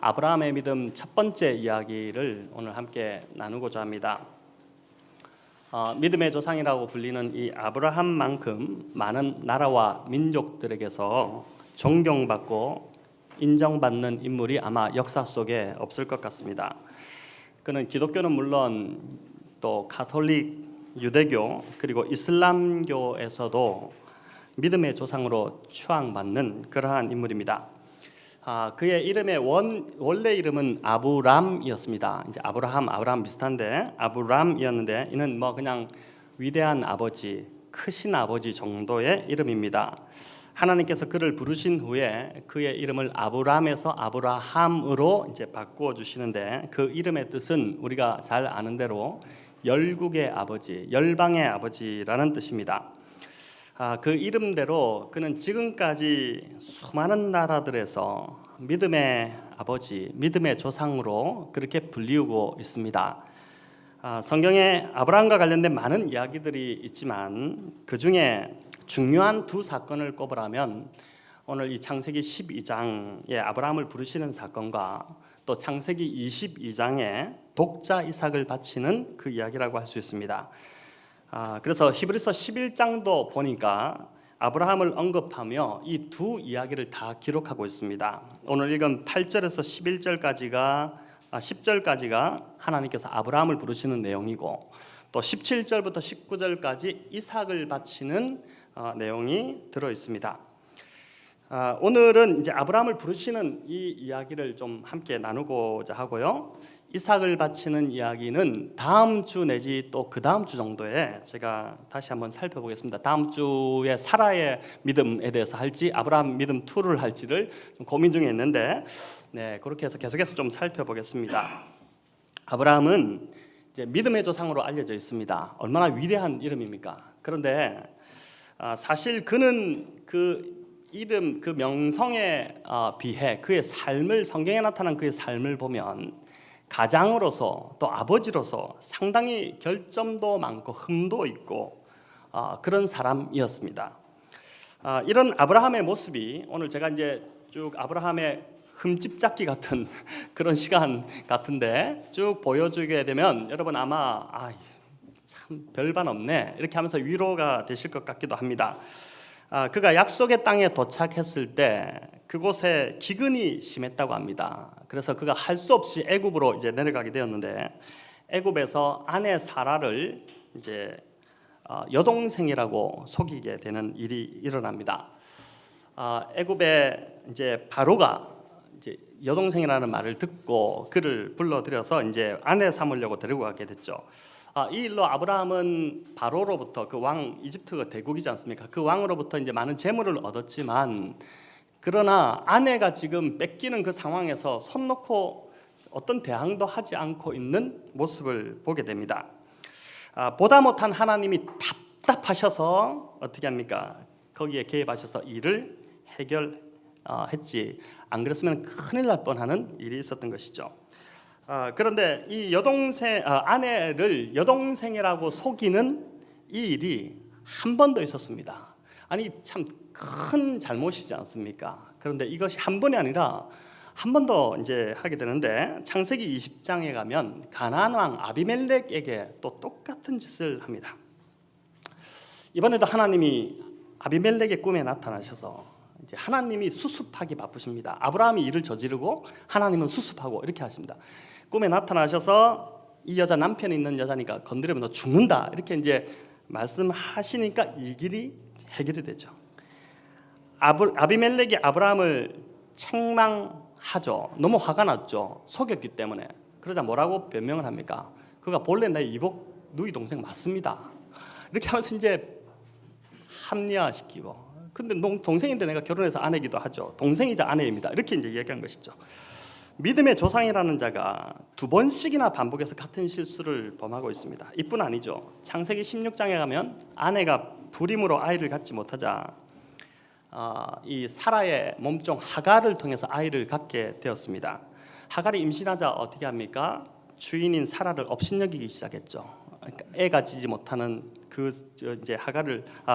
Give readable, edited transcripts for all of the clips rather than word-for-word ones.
아브라함의 믿음 첫 번째 이야기를 오늘 함께 나누고자 합니다. 믿음의 조상이라고 불리는 이 아브라함만큼 많은 나라와 민족들에게서 존경받고 인정받는 인물이 아마 역사 속에 없을 것 같습니다. 그는 기독교는 물론 또 가톨릭, 유대교 그리고 이슬람교에서도 믿음의 조상으로 추앙받는 그러한 인물입니다. 그의 이름의 원래 이름은 아브람이었습니다. 이제 아브라함 비슷한데 아브람이었는데 이는 그냥 위대한 아버지, 크신 아버지 정도의 이름입니다. 하나님께서 그를 부르신 후에 그의 이름을 아브람에서 아브라함으로 이제 바꾸어 주시는데 그 이름의 뜻은 우리가 잘 아는 대로 열국의 아버지, 열방의 아버지라는 뜻입니다. 그 이름대로 그는 지금까지 수많은 나라들에서 믿음의 아버지, 믿음의 조상으로 그렇게 불리우고 있습니다. 성경에 아브라함과 관련된 많은 이야기들이 있지만 그 중에 중요한 두 사건을 꼽으라면 오늘 이 창세기 12장에 아브라함을 부르시는 사건과 또 창세기 22장에 독자 이삭을 바치는 그 이야기라고 할 수 있습니다. 그래서 히브리서 11장도 보니까 아브라함을 언급하며 이 두 이야기를 다 기록하고 있습니다. 오늘 읽은 8절에서 10절까지가 하나님께서 아브라함을 부르시는 내용이고 또 17절부터 19절까지 이삭을 바치는 내용이 들어 있습니다. 오늘은 이제 아브라함을 부르시는 이 이야기를 좀 함께 나누고자 하고요. 이삭을 바치는 이야기는 다음 주 내지 또 그 다음 주 정도에 제가 다시 한번 살펴보겠습니다. 다음 주에 사라의 믿음에 대해서 할지 아브라함 믿음 2를 할지를 좀 고민 중에 있는데 그렇게 해서 계속해서 좀 살펴보겠습니다. 아브라함은 이제 믿음의 조상으로 알려져 있습니다. 얼마나 위대한 이름입니까? 그런데 사실 그는 그 이름, 그 명성에 비해 그의 삶을 성경에 나타난 그의 삶을 보면 가장으로서 또 아버지로서 상당히 결점도 많고 흠도 있고 그런 사람이었습니다. 이런 아브라함의 모습이 오늘 제가 이제 쭉 아브라함의 흠집 잡기 같은 그런 시간 같은데 쭉 보여주게 되면 여러분 아마 참 별반 없네 이렇게 하면서 위로가 되실 것 같기도 합니다. 그가 약속의 땅에 도착했을 때 그곳에 기근이 심했다고 합니다. 그래서 그가 할 수 없이 애굽으로 이제 내려가게 되었는데 애굽에서 아내 사라를 이제 여동생이라고 속이게 되는 일이 일어납니다. 애굽의 이제 바로가 이제 여동생이라는 말을 듣고 그를 불러들여서 이제 아내 삼으려고 데리고 가게 됐죠. 이 일로 아브라함은 바로로부터 그 왕 이집트가 대국이지 않습니까? 그 왕으로부터 이제 많은 재물을 얻었지만 그러나 아내가 지금 뺏기는 그 상황에서 손 놓고 어떤 대항도 하지 않고 있는 모습을 보게 됩니다. 보다 못한 하나님이 답답하셔서 어떻게 합니까? 거기에 개입하셔서 일을 해결했지. 안 그랬으면 큰일 날 뻔하는 일이 있었던 것이죠. 그런데 이 아내를 여동생이라고 속이는 이 일이 한 번 더 있었습니다. 아니 참 큰 잘못이지 않습니까? 그런데 이것이 한 번이 아니라 한 번 더 이제 하게 되는데 창세기 20장에 가면 가나안 왕 아비멜렉에게 또 똑같은 짓을 합니다. 이번에도 하나님이 아비멜렉의 꿈에 나타나셔서 이제 하나님이 수습하기 바쁘십니다. 아브라함이 일을 저지르고 하나님은 수습하고 이렇게 하십니다. 꿈에 나타나셔서 이 여자 남편이 있는 여자니까 건드리면 너 죽는다 이렇게 이제 말씀하시니까 이 길이 해결이 되죠. 아비멜렉이 아브라함을 책망하죠. 너무 화가 났죠. 속였기 때문에. 그러자 뭐라고 변명을 합니까? 그가 본래 내 이복 누이 동생 맞습니다. 이렇게 하면서 이제 합리화시키고. 근데 동생인데 내가 결혼해서 아내기도 하죠. 동생이자 아내입니다. 이렇게 이제 얘기한 것이죠. 믿음의 조상이라는 자가 두 번씩이나 반복해서 같은 실수를 범하고 있습니다. 이뿐 아니죠. 창세기 16장에 가면 아내가 불임으로 아이를 갖지 못하자 이 사라의 몸종 하갈을 통해서 아이를 갖게 되었습니다. 하갈이 임신하자 어떻게 합니까? 주인인 사라를 업신여기기 시작했죠. 그러니까 애가 지지 못하는 이제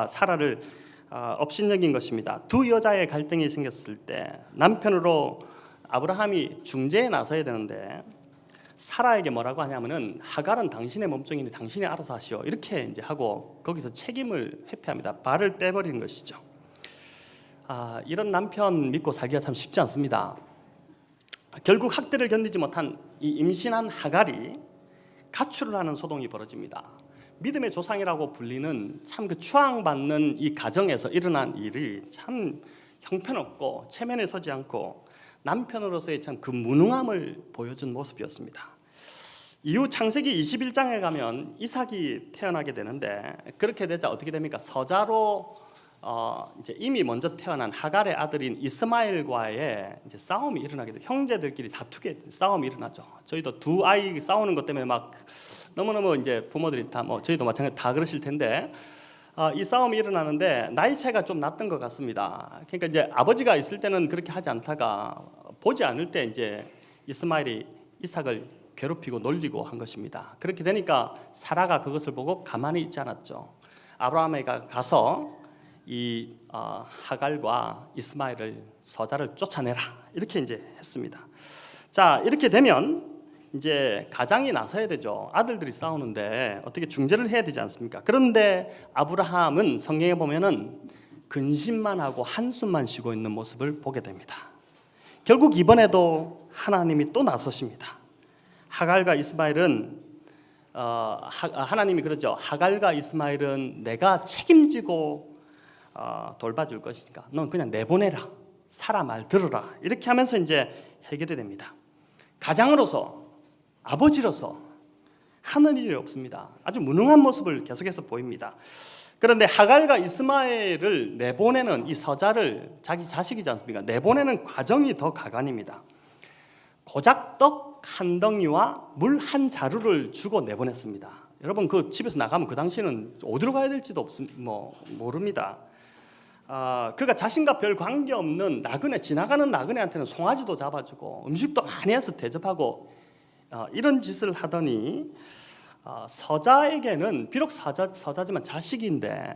사라를 업신여긴 것입니다. 두 여자의 갈등이 생겼을 때 남편으로 아브라함이 중재에 나서야 되는데 사라에게 뭐라고 하냐면은 하갈은 당신의 몸종이니 당신이 알아서 하시오 이렇게 이제 하고 거기서 책임을 회피합니다. 발을 빼버리는 것이죠. 이런 남편 믿고 살기가 참 쉽지 않습니다. 결국 학대를 견디지 못한 이 임신한 하갈이 가출을 하는 소동이 벌어집니다. 믿음의 조상이라고 불리는 참 그 추앙받는 이 가정에서 일어난 일이 참 형편없고 체면에 서지 않고 남편으로서의 참 그 무능함을 보여준 모습이었습니다. 이후 창세기 21장에 가면 이삭이 태어나게 되는데 그렇게 되자 어떻게 됩니까? 서자로 이제 이미 먼저 태어난 하갈의 아들인 이스마엘과의 이제 싸움이 일어나게 돼요. 형제들끼리 다투게 싸움이 일어나죠. 저희도 두 아이 싸우는 것 때문에 막 너무너무 이제 부모들이 다 저희도 마찬가지 다 그러실 텐데 이 싸움이 일어나는데 나이 차이가 좀 났던 것 같습니다. 그러니까 이제 아버지가 있을 때는 그렇게 하지 않다가 보지 않을 때 이제 이스마엘이 이삭을 괴롭히고 놀리고 한 것입니다. 그렇게 되니까 사라가 그것을 보고 가만히 있지 않았죠. 아브라함에게 가서 이 하갈과 이스마엘을 서자를 쫓아내라 이렇게 이제 했습니다. 자, 이렇게 되면 이제 가장이 나서야 되죠. 아들들이 싸우는데 어떻게 중재를 해야 되지 않습니까? 그런데 아브라함은 성경에 보면은 근심만 하고 한숨만 쉬고 있는 모습을 보게 됩니다. 결국 이번에도 하나님이 또 나서십니다. 하갈과 이스마엘은 하나님이 그러죠. 하갈과 이스마엘은 내가 책임지고 돌봐줄 것이니까 넌 그냥 내보내라. 사라 말 들어라. 이렇게 하면서 이제 해결이 됩니다. 가장으로서 아버지로서 하는 일이 없습니다. 아주 무능한 모습을 계속해서 보입니다. 그런데 하갈과 이스마엘을 내보내는 이 서자를 자기 자식이지 않습니까? 내보내는 과정이 더 가관입니다. 고작 떡 한 덩이와 물 한 자루를 주고 내보냈습니다. 여러분 그 집에서 나가면 그 당시에는 어디로 가야 될지도 모릅니다. 그가 자신과 별 관계없는 나그네 지나가는 나그네한테는 송아지도 잡아주고 음식도 많이 해서 대접하고 이런 짓을 하더니 서자에게는 비록 서자지만 자식인데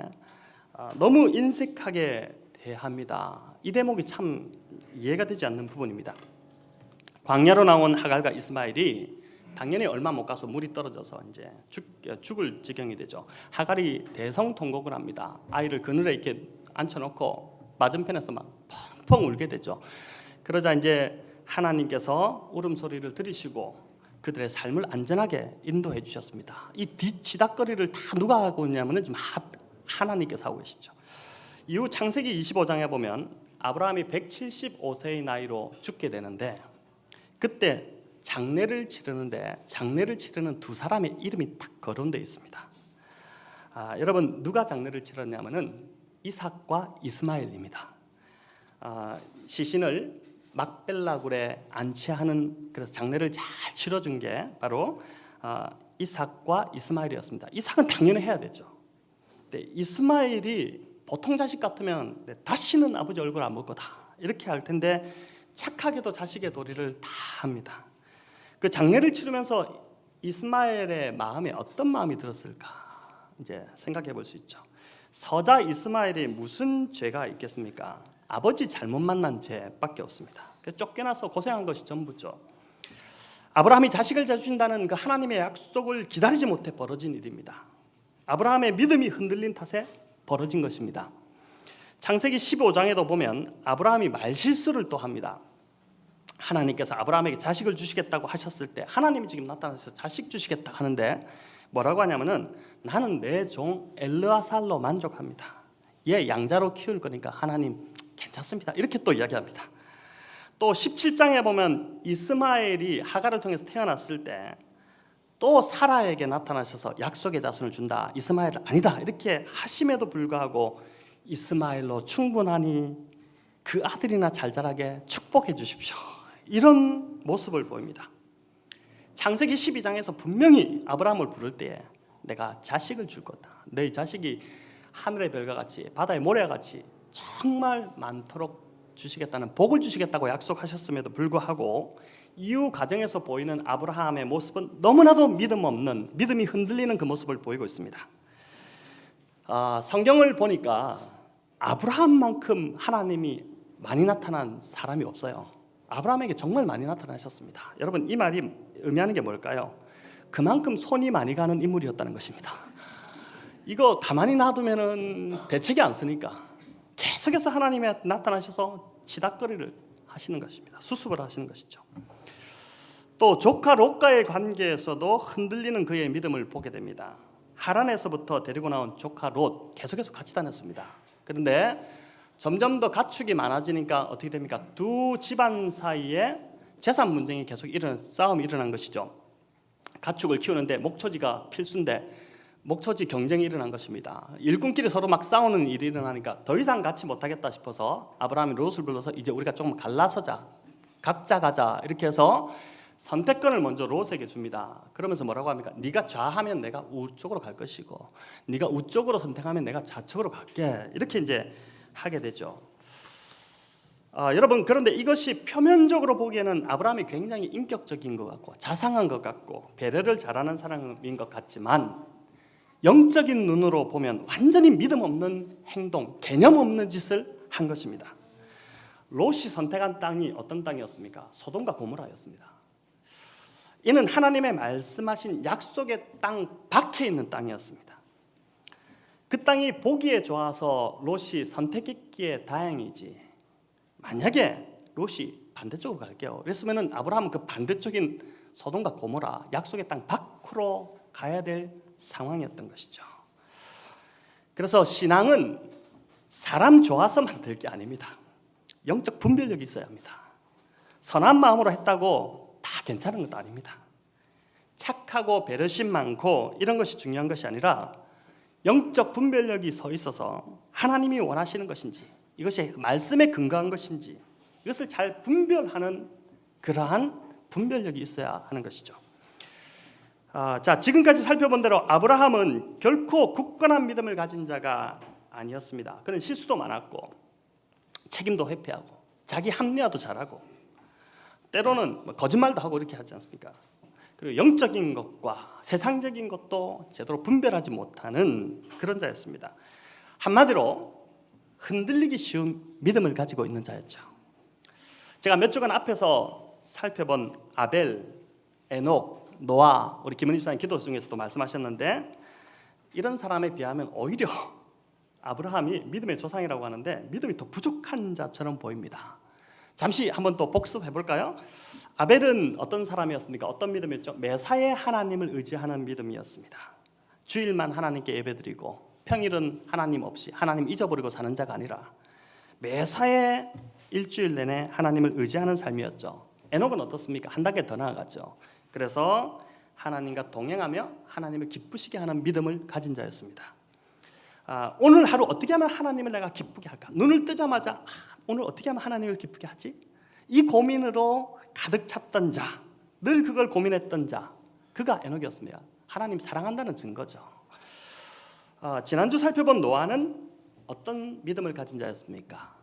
너무 인색하게 대합니다. 이 대목이 참 이해가 되지 않는 부분입니다. 광야로 나온 하갈과 이스마엘이 당연히 얼마 못 가서 물이 떨어져서 이제 죽을 지경이 되죠. 하갈이 대성통곡을 합니다. 아이를 그늘에 이렇게 앉혀놓고 맞은편에서 막 펑펑 울게 되죠. 그러자 이제 하나님께서 울음소리를 들으시고 그들의 삶을 안전하게 인도해 주셨습니다. 이 뒷치닥거리를 다 누가 하고 있냐면은 지금 하나님께서 하고 계시죠. 이후 창세기 25장에 보면 아브라함이 175세의 나이로 죽게 되는데 그때 장례를 치르는 두 사람의 이름이 딱 거론되어 있습니다. 여러분 누가 장례를 치렀냐면은 이삭과 이스마엘입니다. 시신을 막벨라굴에 안치하는 그래서 장례를 잘 치러준 게 바로 이삭과 이스마엘이었습니다. 이삭은 당연히 해야 되죠. 근데 이스마엘이 보통 자식 같으면 다시는 아버지 얼굴 안 볼 거다 이렇게 할 텐데 착하게도 자식의 도리를 다 합니다. 그 장례를 치르면서 이스마엘의 마음에 어떤 마음이 들었을까 이제 생각해 볼 수 있죠. 서자 이스마엘이 무슨 죄가 있겠습니까? 아버지 잘못 만난 죄밖에 없습니다. 쫓겨나서 고생한 것이 전부죠. 아브라함이 자식을 주신다는 그 하나님의 약속을 기다리지 못해 벌어진 일입니다. 아브라함의 믿음이 흔들린 탓에 벌어진 것입니다. 창세기 15장에도 보면 아브라함이 말실수를 또 합니다. 하나님께서 아브라함에게 자식을 주시겠다고 하셨을 때 하나님이 지금 나타나서 자식 주시겠다 하는데 뭐라고 하냐면은 나는 내 종 엘르아살로 만족합니다. 얘 양자로 키울 거니까 하나님 괜찮습니다. 이렇게 또 이야기합니다. 또 17장에 보면 이스마엘이 하갈을 통해서 태어났을 때 또 사라에게 나타나셔서 약속의 자손을 준다. 이스마엘 아니다. 이렇게 하심에도 불구하고 이스마엘로 충분하니 그 아들이나 잘 자라게 축복해 주십시오. 이런 모습을 보입니다. 창세기 12장에서 분명히 아브라함을 부를 때에 내가 자식을 줄 거다. 너희 자식이 하늘의 별과 같이 바다의 모래와 같이 정말 많도록 주시겠다는 복을 주시겠다고 약속하셨음에도 불구하고 이후 과정에서 보이는 아브라함의 모습은 너무나도 믿음이 흔들리는 그 모습을 보이고 있습니다. 성경을 보니까 아브라함만큼 하나님이 많이 나타난 사람이 없어요. 아브라함에게 정말 많이 나타나셨습니다. 여러분, 이 말이 의미하는 게 뭘까요? 그만큼 손이 많이 가는 인물이었다는 것입니다. 이거 가만히 놔두면은 대책이 안 쓰니까 계속해서 하나님이 나타나셔서 치닫거리를 하시는 것입니다. 수습을 하시는 것이죠. 또 조카 롯과의 관계에서도 흔들리는 그의 믿음을 보게 됩니다. 하란에서부터 데리고 나온 조카 롯 계속해서 같이 다녔습니다. 그런데 점점 더 가축이 많아지니까 어떻게 됩니까? 두 집안 사이에 재산 분쟁이 계속 싸움이 일어난 것이죠. 가축을 키우는데 목초지가 필수인데 목초지 경쟁이 일어난 것입니다. 일꾼끼리 서로 막 싸우는 일이 일어나니까 더 이상 같이 못하겠다 싶어서 아브라함이 롯을 불러서 이제 우리가 조금 갈라서자, 각자 가자, 이렇게 해서 선택권을 먼저 롯에게 줍니다. 그러면서 뭐라고 합니까? 네가 좌하면 내가 우쪽으로 갈 것이고, 네가 우쪽으로 선택하면 내가 좌측으로 갈게. 이렇게 이제 하게 되죠. 여러분, 그런데 이것이 표면적으로 보기에는 아브라함이 굉장히 인격적인 것 같고 자상한 것 같고 배려를 잘하는 사람인 것 같지만, 영적인 눈으로 보면 완전히 믿음 없는 행동, 개념 없는 짓을 한 것입니다. 롯이 선택한 땅이 어떤 땅이었습니까? 소돔과 고모라였습니다. 이는 하나님의 말씀하신 약속의 땅 밖에 있는 땅이었습니다. 그 땅이 보기에 좋아서 롯이 선택했기에 다행이지, 만약에 롯이 반대쪽으로 갈게요 그랬으면 아브라함은 그 반대쪽인 소돔과 고모라, 약속의 땅 밖으로 가야 될 상황이었던 것이죠. 그래서 신앙은 사람 좋아서만 될 게 아닙니다. 영적 분별력이 있어야 합니다. 선한 마음으로 했다고 다 괜찮은 것도 아닙니다. 착하고 배려심 많고 이런 것이 중요한 것이 아니라 영적 분별력이 서 있어서 하나님이 원하시는 것인지, 이것이 말씀에 근거한 것인지, 이것을 잘 분별하는 그러한 분별력이 있어야 하는 것이죠. 자, 지금까지 살펴본 대로 아브라함은 결코 굳건한 믿음을 가진 자가 아니었습니다. 그는 실수도 많았고 책임도 회피하고 자기 합리화도 잘하고 때로는 거짓말도 하고 이렇게 하지 않습니까? 그리고 영적인 것과 세상적인 것도 제대로 분별하지 못하는 그런 자였습니다. 한마디로 흔들리기 쉬운 믿음을 가지고 있는 자였죠. 제가 몇 주간 앞에서 살펴본 아벨, 에녹, 노아, 우리 김은희 집사님 기도 중에서도 말씀하셨는데, 이런 사람에 비하면 오히려 아브라함이 믿음의 조상이라고 하는데 믿음이 더 부족한 자처럼 보입니다. 잠시 한번 또 복습해 볼까요? 아벨은 어떤 사람이었습니까? 어떤 믿음이었죠? 매사에 하나님을 의지하는 믿음이었습니다. 주일만 하나님께 예배드리고 평일은 하나님 없이 하나님 잊어버리고 사는 자가 아니라 매사에 일주일 내내 하나님을 의지하는 삶이었죠. 에녹은 어떻습니까? 한 단계 더 나아갔죠. 그래서 하나님과 동행하며 하나님을 기쁘시게 하는 믿음을 가진 자였습니다. 오늘 하루 어떻게 하면 하나님을 내가 기쁘게 할까? 눈을 뜨자마자 오늘 어떻게 하면 하나님을 기쁘게 하지? 이 고민으로 가득 찼던 자, 늘 그걸 고민했던 자, 그가 에녹이었습니다. 하나님 사랑한다는 증거죠. 지난주 살펴본 노아는 어떤 믿음을 가진 자였습니까?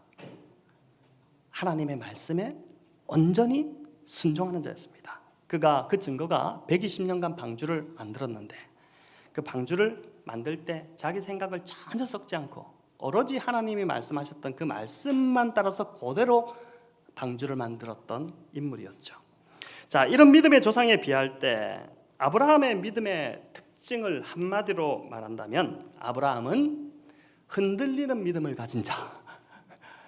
하나님의 말씀에 온전히 순종하는 자였습니다. 그가 그 증거가 120년간 방주를 만들었는데 그 방주를 만들 때 자기 생각을 전혀 섞지 않고 오로지 하나님이 말씀하셨던 그 말씀만 따라서 그대로 방주를 만들었던 인물이었죠. 자, 이런 믿음의 조상에 비할 때 아브라함의 믿음의 특징을 한마디로 말한다면 아브라함은 흔들리는 믿음을 가진 자,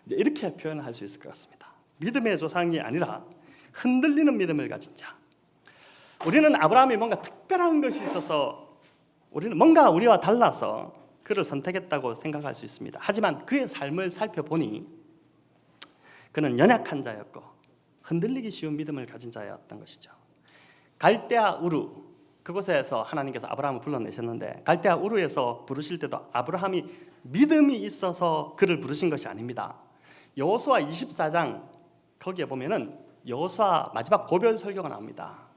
이렇게 표현할 수 있을 것 같습니다. 믿음의 조상이 아니라 흔들리는 믿음을 가진 자. 우리는 아브라함이 뭔가 특별한 것이 있어서 우리는 뭔가 우리와 달라서 그를 선택했다고 생각할 수 있습니다. 하지만 그의 삶을 살펴보니 그는 연약한 자였고 흔들리기 쉬운 믿음을 가진 자였던 것이죠. 갈대아 우르, 그곳에서 하나님께서 아브라함을 불러내셨는데 갈대아 우르에서 부르실 때도 아브라함이 믿음이 있어서 그를 부르신 것이 아닙니다. 여호수아 24장 거기에 보면은 여호수아 마지막 고별 설교가 나옵니다.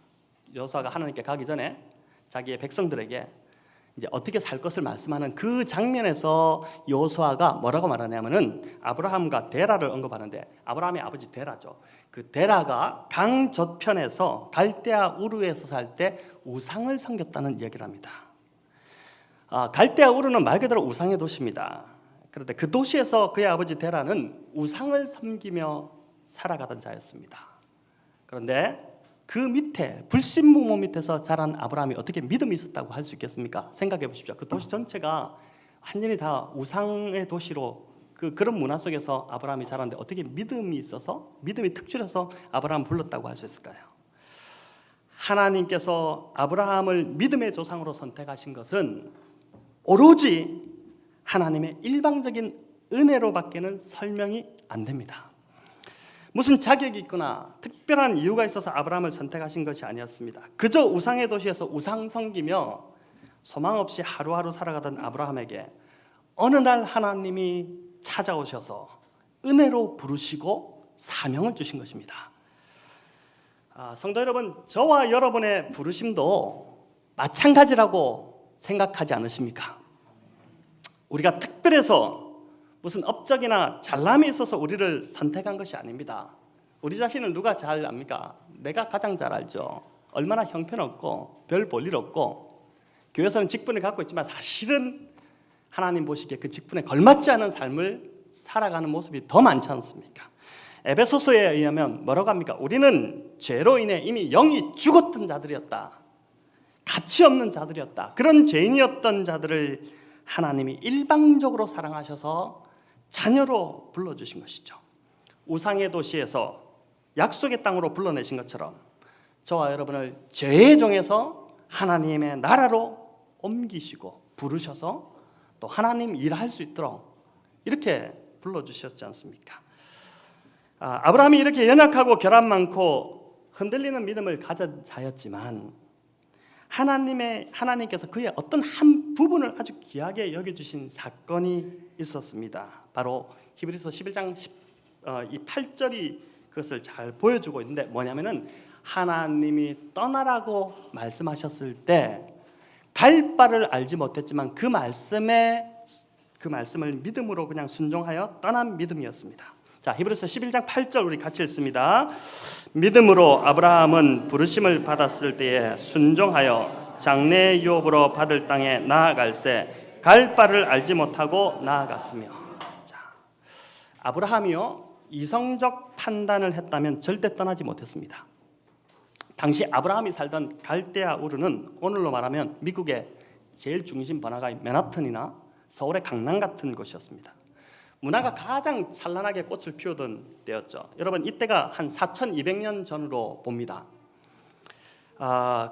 여호수아가 하나님께 가기 전에 자기의 백성들에게 이제 어떻게 살 것을 말씀하는 그 장면에서 여호수아가 뭐라고 말하냐면은 아브라함과 데라를 언급하는데, 아브라함의 아버지 데라죠. 그 데라가 강 저편에서 갈대아 우르에서 살 때 우상을 섬겼다는 이야기를 합니다. 갈대아 우르는 말 그대로 우상의 도시입니다. 그런데 그 도시에서 그의 아버지 데라는 우상을 섬기며 살아가던 자였습니다. 그런데 그 밑에 불신부모 밑에서 자란 아브라함이 어떻게 믿음이 있었다고 할 수 있겠습니까? 생각해 보십시오. 그 도시 전체가 완전히 다 우상의 도시로 그런 문화 속에서 아브라함이 자랐는데 어떻게 믿음이 있어서 믿음이 특출해서 아브라함을 불렀다고 할 수 있을까요? 하나님께서 아브라함을 믿음의 조상으로 선택하신 것은 오로지 하나님의 일방적인 은혜로밖에는 설명이 안 됩니다. 무슨 자격이 있거나 특별한 이유가 있어서 아브라함을 선택하신 것이 아니었습니다. 그저 우상의 도시에서 우상 섬기며 소망 없이 하루하루 살아가던 아브라함에게 어느 날 하나님이 찾아오셔서 은혜로 부르시고 사명을 주신 것입니다. 성도 여러분, 저와 여러분의 부르심도 마찬가지라고 생각하지 않으십니까? 우리가 특별해서 무슨 업적이나 잘남이 있어서 우리를 선택한 것이 아닙니다. 우리 자신을 누가 잘 압니까? 내가 가장 잘 알죠. 얼마나 형편없고 별 볼 일 없고 교회에서는 직분을 갖고 있지만 사실은 하나님 보시기에 그 직분에 걸맞지 않은 삶을 살아가는 모습이 더 많지 않습니까? 에베소서에 의하면 뭐라고 합니까? 우리는 죄로 인해 이미 영이 죽었던 자들이었다. 가치 없는 자들이었다. 그런 죄인이었던 자들을 하나님이 일방적으로 사랑하셔서 자녀로 불러주신 것이죠. 우상의 도시에서 약속의 땅으로 불러내신 것처럼 저와 여러분을 죄의 종에서 하나님의 나라로 옮기시고 부르셔서 또 하나님 일할 수 있도록 이렇게 불러주셨지 않습니까? 아브라함이 이렇게 연약하고 결함 많고 흔들리는 믿음을 가진 자였지만 하나님께서 그의 어떤 한 부분을 아주 귀하게 여겨주신 사건이 있었습니다. 바로 히브리서 11장 8절이 그것을 잘 보여주고 있는데 뭐냐면은 하나님이 떠나라고 말씀하셨을 때 갈 바를 알지 못했지만 그 말씀을 믿음으로 그냥 순종하여 떠난 믿음이었습니다. 자, 히브리서 11장 8절 우리 같이 읽습니다. 믿음으로 아브라함은 부르심을 받았을 때에 순종하여 장래 유업으로 받을 땅에 나아갈새 갈 바를 알지 못하고 나아갔으며. 자, 아브라함이요 이성적 판단을 했다면 절대 떠나지 못했습니다. 당시 아브라함이 살던 갈대아 우르는 오늘로 말하면 미국의 제일 중심 번화가인 맨하튼이나 서울의 강남 같은 곳이었습니다. 문화가 가장 찬란하게 꽃을 피우던 때였죠. 여러분 이때가 한 4200년 전으로 봅니다.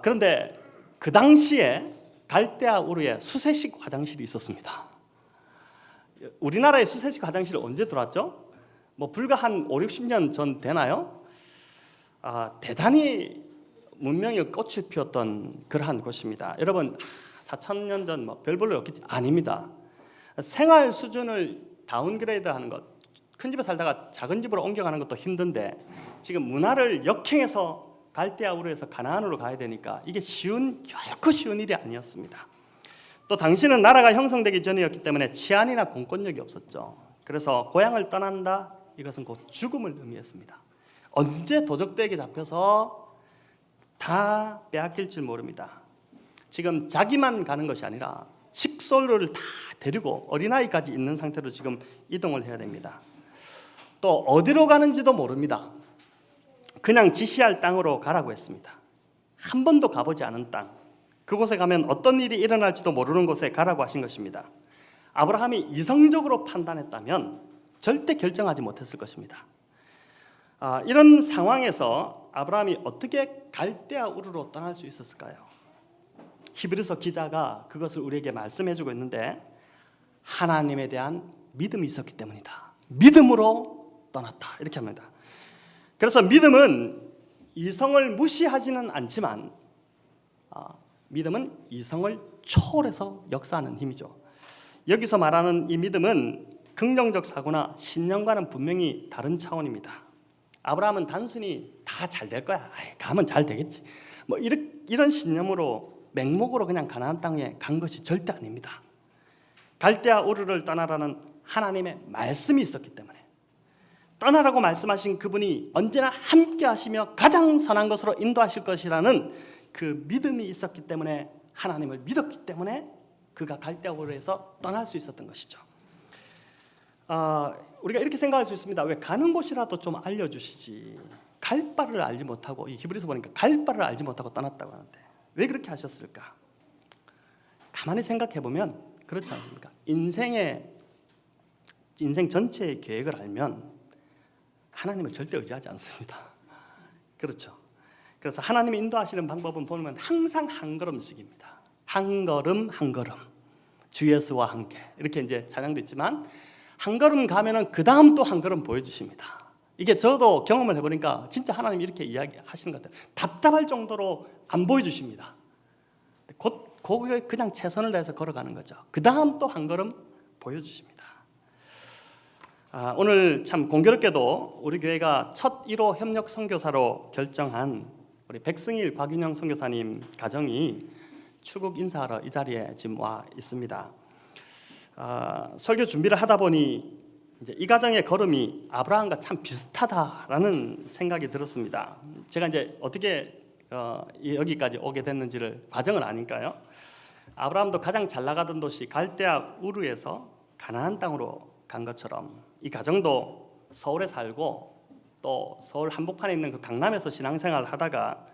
그런데 그 당시에 갈대아 우르에 수세식 화장실이 있었습니다. 우리나라에 수세식 화장실이 언제 들어왔죠? 불과 한 5, 60년 전 되나요? 대단히 문명의 꽃을 피웠던 그러한 곳입니다. 여러분 4,000년 전 별 볼일 없겠지? 아닙니다. 생활 수준을 다운그레이드하는 것, 큰 집에 살다가 작은 집으로 옮겨가는 것도 힘든데 지금 문화를 역행해서 갈대아우르에서 가나안으로 가야 되니까 이게 결코 쉬운 일이 아니었습니다. 또 당시는 나라가 형성되기 전이었기 때문에 치안이나 공권력이 없었죠. 그래서 고향을 떠난다, 이것은 곧 죽음을 의미했습니다. 언제 도적들에게 잡혀서 다 빼앗길 줄 모릅니다. 지금 자기만 가는 것이 아니라 식솔로를 다 데리고 어린아이까지 있는 상태로 지금 이동을 해야 됩니다. 또 어디로 가는지도 모릅니다. 그냥 지시할 땅으로 가라고 했습니다. 한 번도 가보지 않은 땅, 그곳에 가면 어떤 일이 일어날지도 모르는 곳에 가라고 하신 것입니다. 아브라함이 이성적으로 판단했다면 절대 결정하지 못했을 것입니다. 이런 상황에서 아브라함이 어떻게 갈대아 우르로 떠날 수 있었을까요? 히브리서 기자가 그것을 우리에게 말씀해주고 있는데 하나님에 대한 믿음이 있었기 때문이다. 믿음으로 떠났다 이렇게 합니다. 그래서 믿음은 이성을 무시하지는 않지만 믿음은 이성을 초월해서 역사하는 힘이죠. 여기서 말하는 이 믿음은 긍정적 사고나 신념과는 분명히 다른 차원입니다. 아브라함은 단순히 다 잘 될 거야, 가면 잘 되겠지, 이런 신념으로 맹목으로 그냥 가나안 땅에 간 것이 절대 아닙니다. 갈대아 우르를 떠나라는 하나님의 말씀이 있었기 때문에, 떠나라고 말씀하신 그분이 언제나 함께 하시며 가장 선한 것으로 인도하실 것이라는 그 믿음이 있었기 때문에, 하나님을 믿었기 때문에 그가 갈대아 우르에서 떠날 수 있었던 것이죠. 우리가 이렇게 생각할 수 있습니다. 왜 가는 곳이라도 좀 알려주시지, 갈 바를 알지 못하고, 이 히브리서 보니까 갈 바를 알지 못하고 떠났다고 하는데 왜 그렇게 하셨을까? 가만히 생각해 보면 그렇지 않습니까? 인생 전체의 계획을 알면 하나님을 절대 의지하지 않습니다. 그렇죠? 그래서 하나님이 인도하시는 방법은 보면 항상 한 걸음씩입니다. 한 걸음 한 걸음, 주 예수와 함께, 이렇게 이제 찬양도 있지만 한 걸음 가면은 그 다음 또 한 걸음 보여주십니다. 이게 저도 경험을 해보니까 진짜 하나님이 이렇게 이야기하시는 것 같아요. 답답할 정도로 안 보여주십니다. 거기에 그냥 최선을 다해서 걸어가는 거죠. 그 다음 또 한 걸음 보여주십니다. 오늘 참 공교롭게도 우리 교회가 첫 1호 협력 선교사로 결정한 우리 백승일 곽윤영 선교사님 가정이 출국 인사하러 이 자리에 지금 와 있습니다. 설교 준비를 하다 보니 이제 이 가정의 걸음이 아브라함과 참 비슷하다라는 생각이 들었습니다. 제가 이제 어떻게 여기까지 오게 됐는지를 과정은 아니까요. 아브라함도 가장 잘 나가던 도시 갈대아 우르에서 가나안 땅으로 간 것처럼 이 가정도 서울에 살고 또 서울 한복판에 있는 그 강남에서 신앙생활을 하다가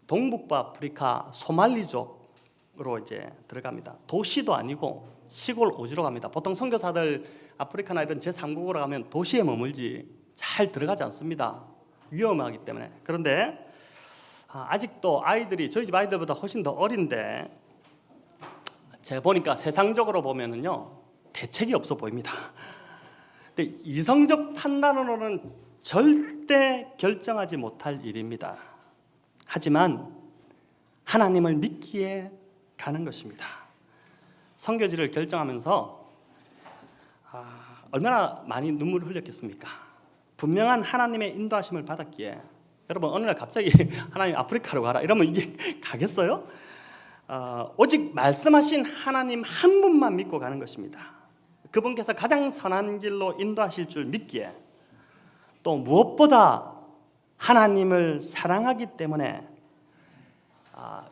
동북부 아프리카 소말리족으로 이제 들어갑니다. 도시도 아니고 시골 오지로 갑니다. 보통 선교사들 아프리카나 이런 제3국으로 가면 도시에 머물지 잘 들어가지 않습니다. 위험하기 때문에. 그런데 아직도 아이들이 저희 집 아이들보다 훨씬 더 어린데 제가 보니까 세상적으로 보면은요 대책이 없어 보입니다. 근데 이성적 판단으로는 절대 결정하지 못할 일입니다. 하지만 하나님을 믿기에 가는 것입니다. 선교지를 결정하면서 얼마나 많이 눈물을 흘렸겠습니까? 분명한 하나님의 인도하심을 받았기에 여러분 어느 날 갑자기 하나님 아프리카로 가라 이러면 이게 가겠어요? 오직 말씀하신 하나님 한 분만 믿고 가는 것입니다. 그분께서 가장 선한 길로 인도하실 줄 믿기에 또 무엇보다 하나님을 사랑하기 때문에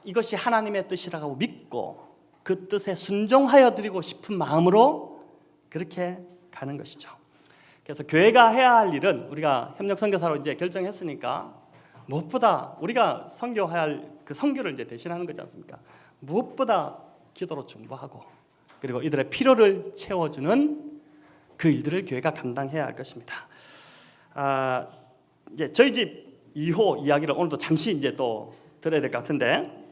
이것이 하나님의 뜻이라고 믿고 그 뜻에 순종하여 드리고 싶은 마음으로 그렇게 가는 것이죠. 그래서 교회가 해야 할 일은 우리가 협력 선교사로 이제 결정했으니까 무엇보다 우리가 선교해야 할 그 선교를 이제 대신하는 거지 않습니까? 무엇보다 기도로 중보하고 그리고 이들의 필요를 채워주는 그 일들을 교회가 감당해야 할 것입니다. 이제 저희 집 2호 이야기를 오늘도 잠시 이제 또 들어야 될 것 같은데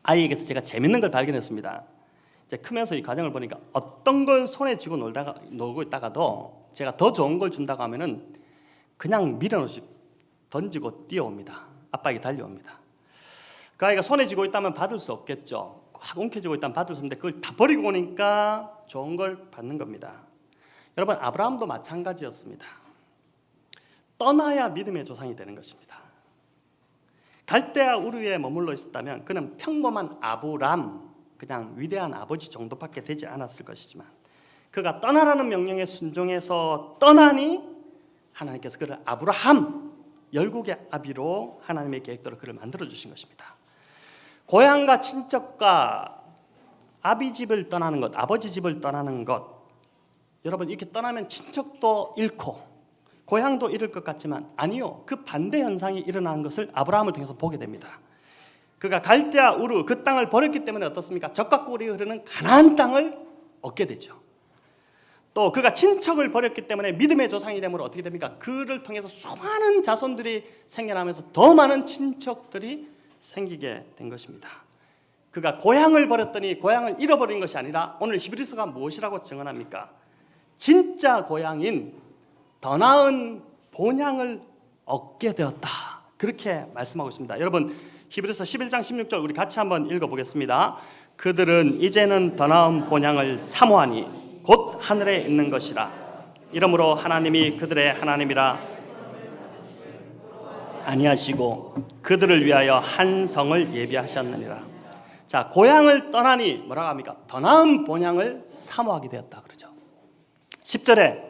아이에게서 제가 재밌는 걸 발견했습니다. 이제 크면서 이 과정을 보니까 어떤 걸 손에 쥐고 놀고 있다가도 제가 더 좋은 걸 준다고 하면은 그냥 밀어넣지 던지고 뛰어옵니다. 아빠에게 달려옵니다. 그 아이가 손에 쥐고 있다면 받을 수 없겠죠. 꽉 움켜쥐고 있다면 받을 수 없는데 그걸 다 버리고 오니까 좋은 걸 받는 겁니다. 여러분 아브라함도 마찬가지였습니다. 떠나야 믿음의 조상이 되는 것입니다. 갈대아 우르에 머물러 있었다면 그는 평범한 아브람, 그냥 위대한 아버지 정도밖에 되지 않았을 것이지만 그가 떠나라는 명령에 순종해서 떠나니 하나님께서 그를 아브라함, 열국의 아비로 하나님의 계획대로 그를 만들어 주신 것입니다. 고향과 친척과 아비 집을 떠나는 것, 아버지 집을 떠나는 것, 여러분 이렇게 떠나면 친척도 잃고 고향도 잃을 것 같지만 아니요, 그 반대 현상이 일어난 것을 아브라함을 통해서 보게 됩니다. 그가 갈대아 우르 그 땅을 버렸기 때문에 어떻습니까? 젖과 꿀이 흐르는 가나안 땅을 얻게 되죠. 또 그가 친척을 버렸기 때문에 믿음의 조상이 되므로 어떻게 됩니까? 그를 통해서 수많은 자손들이 생겨나면서 더 많은 친척들이 생기게 된 것입니다. 그가 고향을 버렸더니 고향을 잃어버린 것이 아니라 오늘 히브리서가 무엇이라고 증언합니까? 진짜 고향인 더 나은 본향을 얻게 되었다. 그렇게 말씀하고 있습니다. 여러분 히브리서 11장 16절 우리 같이 한번 읽어보겠습니다. 그들은 이제는 더 나은 본향을 사모하니 곧 하늘에 있는 것이라. 이러므로 하나님이 그들의 하나님이라 아니하시고 그들을 위하여 한 성을 예비하셨느니라. 자, 고향을 떠나니 뭐라고 합니까? 더 나은 본향을 사모하게 되었다 그러죠. 10절에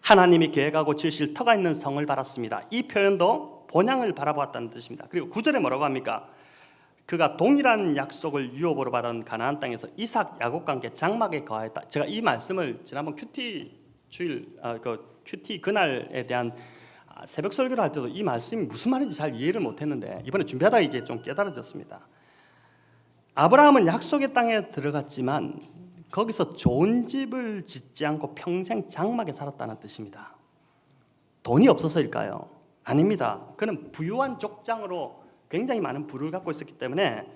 하나님이 계획하고 지으실 터가 있는 성을 바랐습니다. 이 표현도 본향을 바라보았다는 뜻입니다. 그리고 9절에 뭐라고 합니까? 그가 동일한 약속을 유업으로 받은 가나안 땅에서 이삭, 야곱과 함께 장막에 거하였다. 제가 이 말씀을 지난번 큐티 주일 큐티 그날에 대한 새벽 설교를 할 때도 이 말씀이 무슨 말인지 잘 이해를 못했는데 이번에 준비하다가 이게 좀 깨달아졌습니다. 아브라함은 약속의 땅에 들어갔지만 거기서 좋은 집을 짓지 않고 평생 장막에 살았다는 뜻입니다. 돈이 없어서일까요? 아닙니다. 그는 부유한 족장으로 굉장히 많은 부를 갖고 있었기 때문에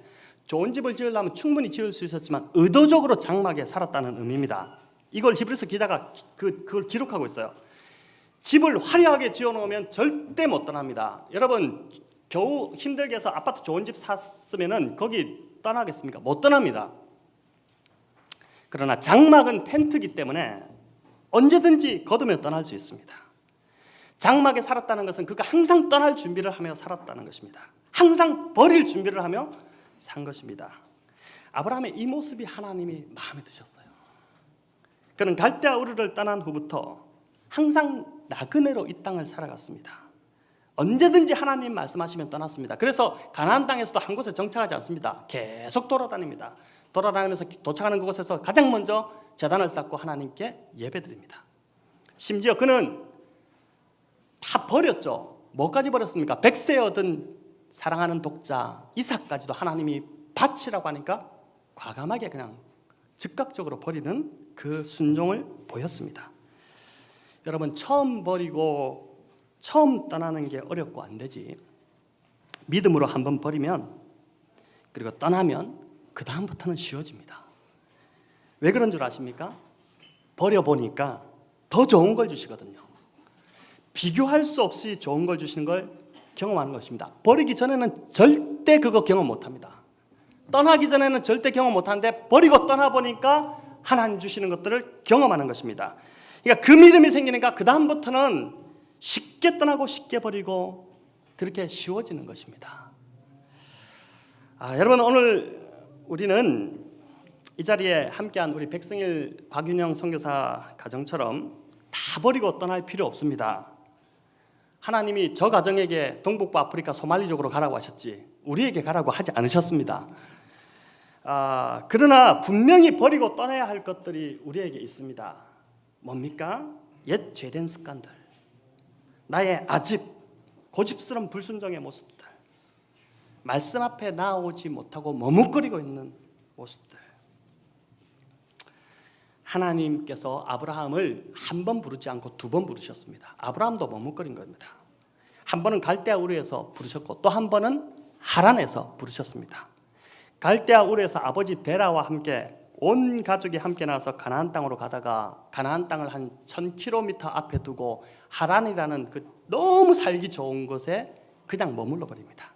좋은 집을 지으려면 충분히 지을 수 있었지만 의도적으로 장막에 살았다는 의미입니다. 이걸 히브리서 기자가 그걸 기록하고 있어요. 집을 화려하게 지어놓으면 절대 못 떠납니다. 여러분 겨우 힘들게 해서 아파트 좋은 집 샀으면 거기 떠나겠습니까? 못 떠납니다. 그러나 장막은 텐트이기 때문에 언제든지 걷으면 떠날 수 있습니다. 장막에 살았다는 것은 그가 항상 떠날 준비를 하며 살았다는 것입니다. 항상 버릴 준비를 하며 산 것입니다. 아브라함의 이 모습이 하나님이 마음에 드셨어요. 그는 갈대아 우르를 떠난 후부터 항상 나그네로 이 땅을 살아갔습니다. 언제든지 하나님 말씀하시면 떠났습니다. 그래서 가나안 땅에서도 한 곳에 정착하지 않습니다. 계속 돌아다닙니다. 돌아다니면서 도착하는 그곳에서 가장 먼저 제단을 쌓고 하나님께 예배드립니다. 심지어 그는 다 버렸죠. 뭐까지 버렸습니까? 100세에 얻은 사랑하는 독자 이삭까지도 하나님이 바치라고 하니까 과감하게 그냥 즉각적으로 버리는 그 순종을 보였습니다. 여러분 처음 버리고 처음 떠나는 게 어렵고 안 되지. 믿음으로 한번 버리면 그리고 떠나면 그 다음부터는 쉬워집니다. 왜 그런 줄 아십니까? 버려보니까 더 좋은 걸 주시거든요. 비교할 수 없이 좋은 걸 주시는 걸 경험하는 것입니다. 버리기 전에는 절대 그거 경험 못합니다. 떠나기 전에는 절대 경험 못하는데 버리고 떠나보니까 하나님 주시는 것들을 경험하는 것입니다. 그러니까 그 믿음이 생기니까 그 다음부터는 쉽게 떠나고 쉽게 버리고 그렇게 쉬워지는 것입니다. 여러분 오늘 우리는 이 자리에 함께한 우리 백승일 곽윤영 선교사 가정처럼 다 버리고 떠날 필요 없습니다. 하나님이 저 가정에게 동북부 아프리카 소말리족으로 가라고 하셨지 우리에게 가라고 하지 않으셨습니다. 그러나 분명히 버리고 떠나야 할 것들이 우리에게 있습니다. 뭡니까? 옛 죄된 습관들, 나의 아집, 고집스러운 불순종의 모습들, 말씀 앞에 나오지 못하고 머뭇거리고 있는 모습들. 하나님께서 아브라함을 한 번 부르지 않고 두 번 부르셨습니다. 아브라함도 머뭇거린 겁니다. 한 번은 갈대아 우르에서 부르셨고 또 한 번은 하란에서 부르셨습니다. 갈대아 우르에서 아버지 데라와 함께 온 가족이 함께 나와서 가나안 땅으로 가다가 가나안 땅을 한 1000km 앞에 두고 하란이라는 그 너무 살기 좋은 곳에 그냥 머물러 버립니다.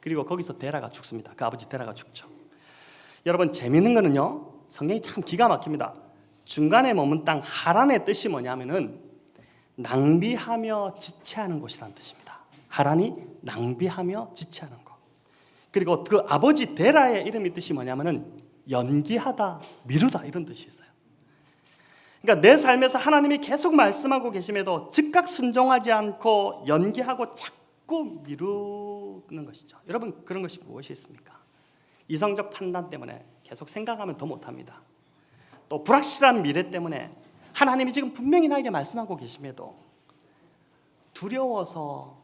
그리고 거기서 데라가 죽습니다. 그 아버지 데라가 죽죠. 여러분 재미있는 거는요, 성경이 참 기가 막힙니다. 중간에 머문 땅 하란의 뜻이 뭐냐면은 낭비하며 지체하는 곳이라는 뜻입니다. 하란이 낭비하며 지체하는 곳. 그리고 그 아버지 데라의 이름의 뜻이 뭐냐면은 연기하다, 미루다 이런 뜻이 있어요. 그러니까 내 삶에서 하나님이 계속 말씀하고 계심에도 즉각 순종하지 않고 연기하고 자꾸 미루는 것이죠. 여러분 그런 것이 무엇이 있습니까? 이성적 판단 때문에 계속 생각하면 더 못합니다. 또 불확실한 미래 때문에 하나님이 지금 분명히 나에게 말씀하고 계심에도 두려워서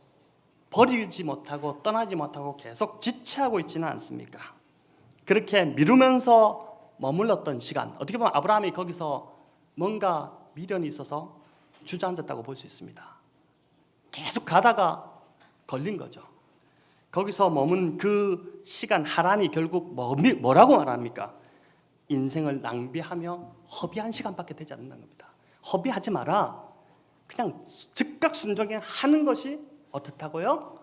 버리지 못하고 떠나지 못하고 계속 지체하고 있지는 않습니까? 그렇게 미루면서 머물렀던 시간, 어떻게 보면 아브라함이 거기서 뭔가 미련이 있어서 주저앉았다고 볼 수 있습니다. 계속 가다가 걸린 거죠. 거기서 머문 그 시간 하란이 결국 뭐라고 말합니까? 인생을 낭비하며 허비한 시간밖에 되지 않는다는 겁니다. 허비하지 마라. 그냥 즉각 순종하는 것이 어떻다고요?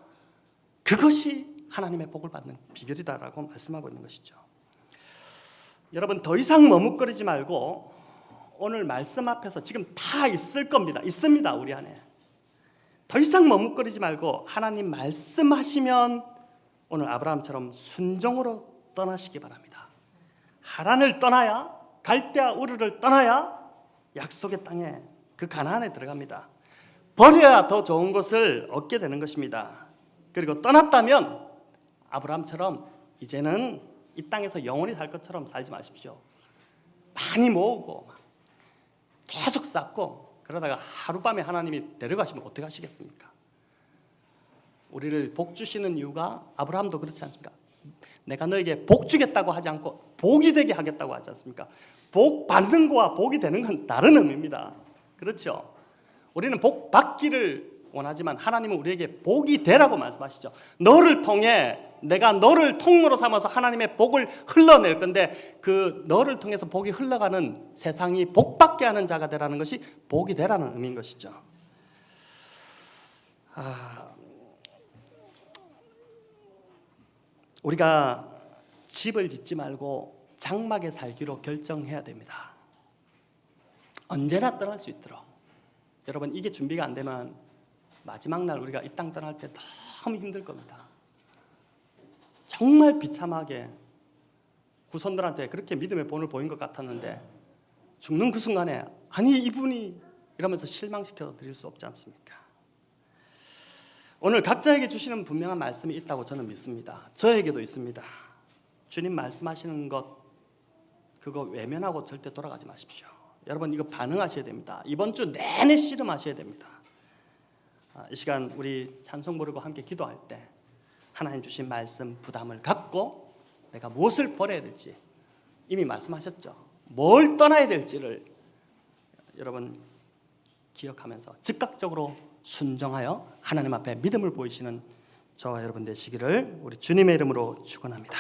그것이 하나님의 복을 받는 비결이다라고 말씀하고 있는 것이죠. 여러분 더 이상 머뭇거리지 말고 오늘 말씀 앞에서 지금 다 있을 겁니다. 있습니다. 우리 안에. 더 이상 머뭇거리지 말고 하나님 말씀하시면 오늘 아브라함처럼 순종으로 떠나시기 바랍니다. 하란을 떠나야, 갈대아 우르를 떠나야 약속의 땅에 그 가나안에 들어갑니다. 버려야 더 좋은 것을 얻게 되는 것입니다. 그리고 떠났다면 아브라함처럼 이제는 이 땅에서 영원히 살 것처럼 살지 마십시오. 많이 모으고 계속 쌓고 그러다가 하룻밤에 하나님이 데려가시면 어떻게 하시겠습니까? 우리를 복 주시는 이유가 아브라함도 그렇지 않습니까? 내가 너에게 복 주겠다고 하지 않고 복이 되게 하겠다고 하지 않습니까? 복 받는 거와 복이 되는 건 다른 의미입니다. 그렇죠? 우리는 복 받기를 원하지만 하나님은 우리에게 복이 되라고 말씀하시죠. 너를 통해 내가 너를 통로로 삼아서 하나님의 복을 흘러낼 건데 그 너를 통해서 복이 흘러가는 세상이 복받게 하는 자가 되라는 것이 복이 되라는 의미인 것이죠. 우리가 집을 짓지 말고 장막에 살기로 결정해야 됩니다. 언제나 떠날 수 있도록. 여러분, 이게 준비가 안 되면 마지막 날 우리가 이 땅 떠날 때 너무 힘들 겁니다. 정말 비참하게 후손들한테 그렇게 믿음의 본을 보인 것 같았는데 죽는 그 순간에 아니 이분이 이러면서 실망시켜 드릴 수 없지 않습니까? 오늘 각자에게 주시는 분명한 말씀이 있다고 저는 믿습니다. 저에게도 있습니다. 주님 말씀하시는 것 그거 외면하고 절대 돌아가지 마십시오. 여러분 이거 반응하셔야 됩니다. 이번 주 내내 씨름하셔야 됩니다. 이 시간 우리 찬송 부르고 함께 기도할 때 하나님 주신 말씀 부담을 갖고 내가 무엇을 버려야 될지 이미 말씀하셨죠. 뭘 떠나야 될지를 여러분 기억하면서 즉각적으로 순종하여 하나님 앞에 믿음을 보이시는 저와 여러분 되시기를 우리 주님의 이름으로 축원합니다.